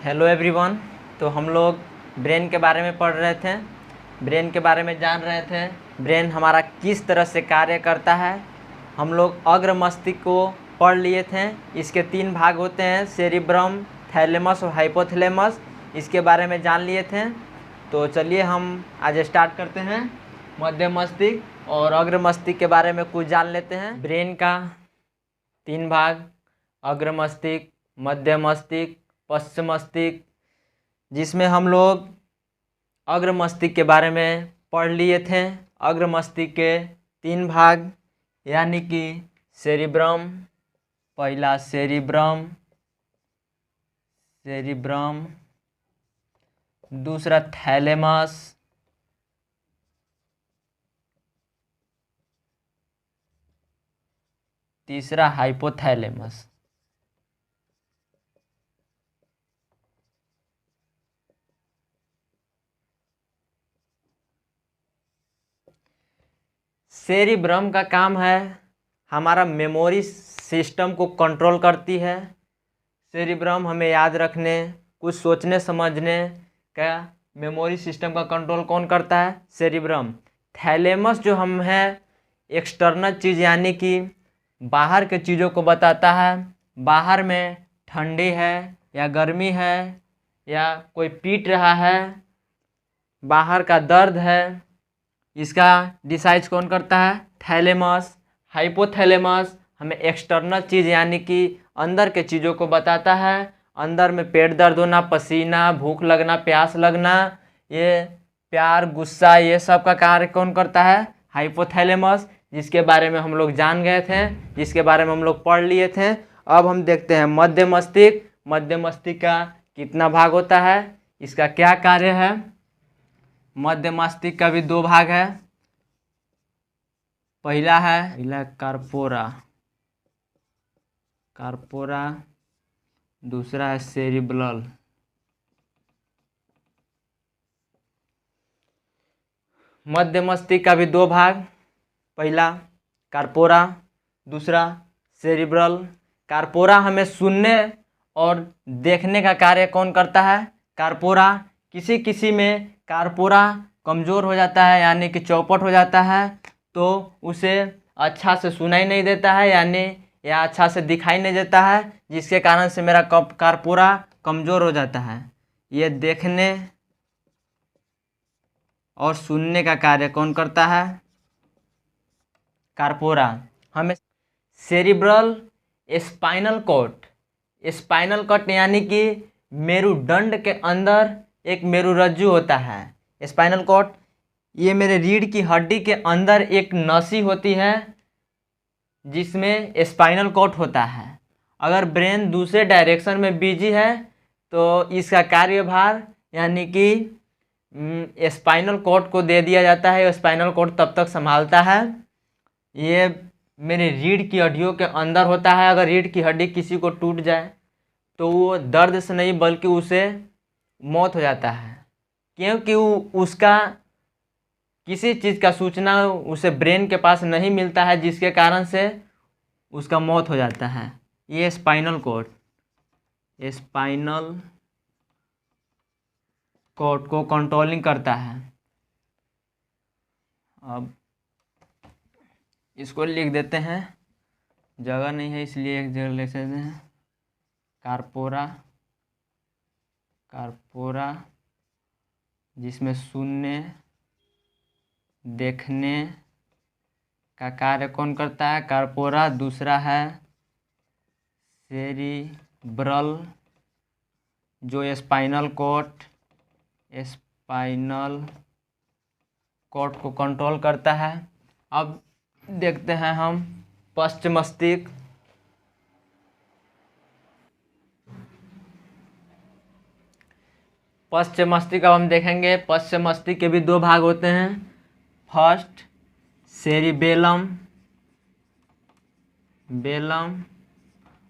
Hello everyone. तो हम लोग ब्रेन के बारे में पढ़ रहे थे, ब्रेन के बारे में जान रहे थे, ब्रेन हमारा किस तरह से कार्य करता है। हम लोग अग्र मस्तिष्क को पढ़ लिए थे। इसके 3 भाग होते हैं, सेरिब्रम, थैलेमस और हाइपोथैलेमस। इसके बारे में जान लिए थे। तो चलिए हम आज स्टार्ट करते हैं। मध्य मस्तिष्क और अग्र मस्तिष्क के बारे में कुछ जान लेते हैं। ब्रेन का 3 भाग, अग्र मस्तिष्क, मध्य मस्तिष्क, पश्च मस्तिष्क, जिसमें हम लोग अग्र मस्तिष्क के बारे में पढ़ लिए थे। अग्र मस्तिष्क के 3 भाग यानी कि सेरिब्रम, पहला सेरिब्रम, दूसरा थैलेमस, तीसरा हाइपोथैलेमस। सेरिब्रम का काम है हमारा मेमोरी सिस्टम को कंट्रोल करती है। सेरिब्रम हमें याद रखने, कुछ सोचने समझने का मेमोरी सिस्टम का कंट्रोल कौन करता है? सेरिब्रम। थैलेमस जो हम है एक्सटर्नल चीज़ यानी कि बाहर के चीज़ों को बताता है। बाहर में ठंडी है या गर्मी है या कोई पीट रहा है, बाहर का दर्द है, इसका डिसाइड कौन करता है? थैलेमस। हाइपोथैलेमस हमें एक्सटर्नल चीज़ यानी कि अंदर के चीज़ों को बताता है। अंदर में पेट दर्द होना, पसीना, भूख लगना, प्यास लगना, ये प्यार, गुस्सा, ये सब का कार्य कौन करता है? हाइपोथैलेमस, जिसके बारे में हम लोग जान गए थे, जिसके बारे में हम लोग पढ़ लिए थे। अब हम देखते हैं मध्य मस्तिष्क। मध्य मस्तिष्क का कितना भाग होता है, इसका क्या कार्य है? मध्य मस्तिष्क का भी 2 भाग है। पहला कार्पोरा, दूसरा है सेरिब्रल। मध्य मस्तिष्क का भी 2 भाग, पहला कार्पोरा, दूसरा सेरिब्रल। कार्पोरा हमें सुनने और देखने का कार्य कौन करता है? कार्पोरा। किसी किसी में कार्पोरा कमज़ोर हो जाता है यानी कि चौपट हो जाता है, तो उसे अच्छा से सुनाई नहीं देता है यानी या अच्छा से दिखाई नहीं देता है, जिसके कारण से मेरा कार्पोरा कमज़ोर हो जाता है। ये देखने और सुनने का कार्य कौन करता है? कार्पोरा। हमें सेरिब्रल स्पाइनल कॉर्ड यानी कि मेरुदंड के अंदर एक मेरुरज्जु होता है। स्पाइनल कॉर्ड ये मेरे रीढ़ की हड्डी के अंदर एक नसी होती है जिसमें स्पाइनल कॉर्ड होता है। अगर ब्रेन दूसरे डायरेक्शन में बिजी है तो इसका कार्यभार यानी कि स्पाइनल कॉर्ड को दे दिया जाता है। स्पाइनल कॉर्ड तब तक संभालता है। ये मेरे रीढ़ की हड्डियों के अंदर होता है। अगर रीढ़ की हड्डी किसी को टूट जाए तो वो दर्द से नहीं बल्कि उसे मौत हो जाता है, क्योंकि उसका किसी चीज़ का सूचना उसे ब्रेन के पास नहीं मिलता है, जिसके कारण से उसका मौत हो जाता है। ये स्पाइनल कॉर्ड को कंट्रोलिंग करता है। अब इसको लिख देते हैं, जगह नहीं है इसलिए एक जगह लिख देते हैं। कार्पोरा जिसमें सुनने देखने का कार्य कौन करता है? कार्पोरा। दूसरा है सेरिब्रल जो स्पाइनल कॉर्ड को कंट्रोल करता है। अब देखते हैं हम पश्च मस्तिष्क। पश्च मस्तिष्क अब हम देखेंगे। पश्च मस्तिष्क के भी 2 भाग होते हैं। फर्स्ट सेरिबेलम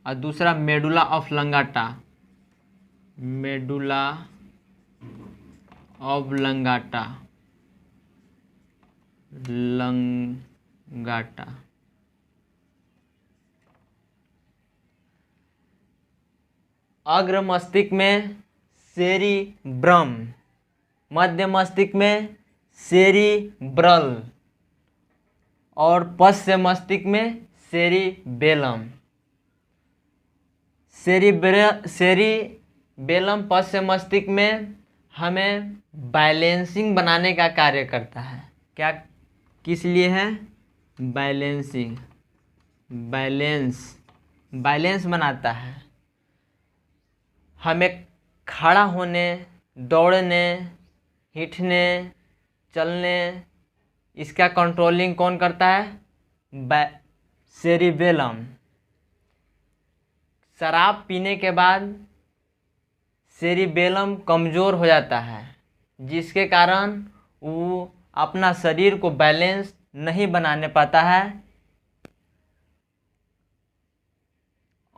और दूसरा मेडुला ऑब्लंगाटा। अग्र मस्तिष्क में सेरिब्रम, मध्य मस्तिष्क में सेरिब्रल और पश्च मस्तिष्क में सेरिबेलम। सेरिबेलम पश्च मस्तिष्क में हमें बैलेंसिंग बनाने का कार्य करता है। क्या किस लिए है? बैलेंसिंग, बैलेंस बनाता है। हमें खड़ा होने, दौड़ने, हिटने, चलने, इसका कंट्रोलिंग कौन करता है? सेरिबेलम। शराब पीने के बाद सेरिबेलम कमज़ोर हो जाता है, जिसके कारण वो अपना शरीर को बैलेंस नहीं बनाने पाता है।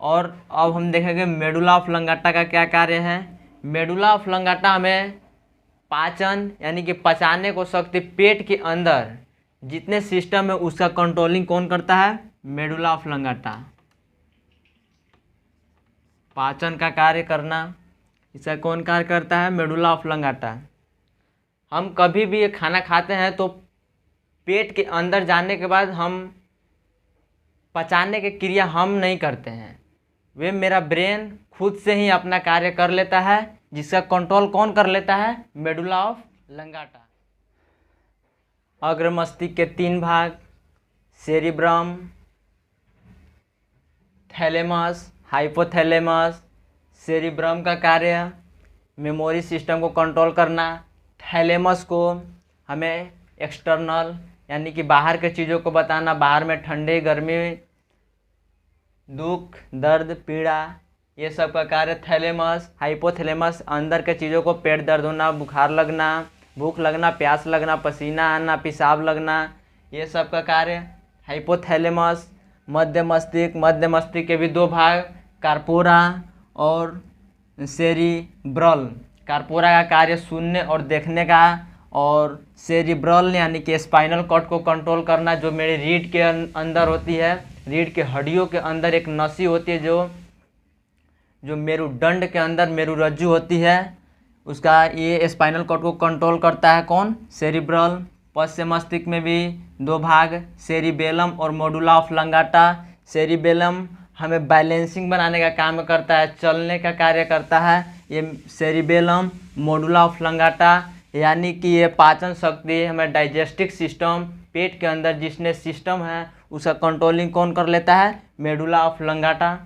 और अब हम देखेंगे मेडुला ऑब्लांगेटा का क्या कार्य है। मेडुला ऑब्लांगेटा हमें पाचन यानी कि पचाने को शक्ति, पेट के अंदर जितने सिस्टम है उसका कंट्रोलिंग कौन करता है? Medulla oblongata. पाचन का कार्य करना, इसका कौन कार्य करता है? Medulla oblongata. हम कभी भी ये खाना खाते हैं तो पेट के अंदर जाने के बाद हम पचाने की क्रिया हम नहीं करते हैं, वे मेरा ब्रेन खुद से ही अपना कार्य कर लेता है, जिसका कंट्रोल कौन कर लेता है? Medulla oblongata. अग्र मस्तिष्क के 3 भाग, सेरिब्रम, थैलेमस, हाइपोथैलेमस। सेरिब्रम का कार्य मेमोरी सिस्टम को कंट्रोल करना। थैलेमस को हमें एक्सटर्नल यानी कि बाहर के चीज़ों को बताना, बाहर में ठंडी, गर्मी, दुख, दर्द, पीड़ा, ये सब का कार्य थैलेमस। हाइपोथैलेमस अंदर के चीज़ों को, पेट दर्द होना, बुखार लगना, भूख लगना, प्यास लगना, पसीना आना, पेशाब लगना, ये सब का कार्य हाइपोथैलेमस। मध्य मस्तिष्क के भी 2 भाग, कार्पोरा और सेरिब्रल। कार्पोरा का कार्य सुनने और देखने का, और सेरिब्रल यानी कि स्पाइनल कॉर्ड को कंट्रोल करना, जो मेरे रीढ़ के अंदर होती है। रीढ़ के हड्डियों के अंदर एक नसी होती है जो मेरुदंड के अंदर मेरुरज्जु होती है, उसका ये स्पाइनल कॉर्ड को कंट्रोल करता है। कौन? सेरिब्रल। पश्च मस्तिष्क में भी 2 भाग, सेरिबेलम और मेडुला ऑब्लांगेटा। सेरिबेलम हमें बैलेंसिंग बनाने का काम करता है, चलने का कार्य करता है। ये सेरिबेलम, मेडुला ऑब्लांगेटा यानी कि ये पाचन शक्ति, हमें डाइजेस्टिव सिस्टम, पेट के अंदर जिसने सिस्टम है उसका कंट्रोलिंग कौन कर लेता है? Medulla oblongata.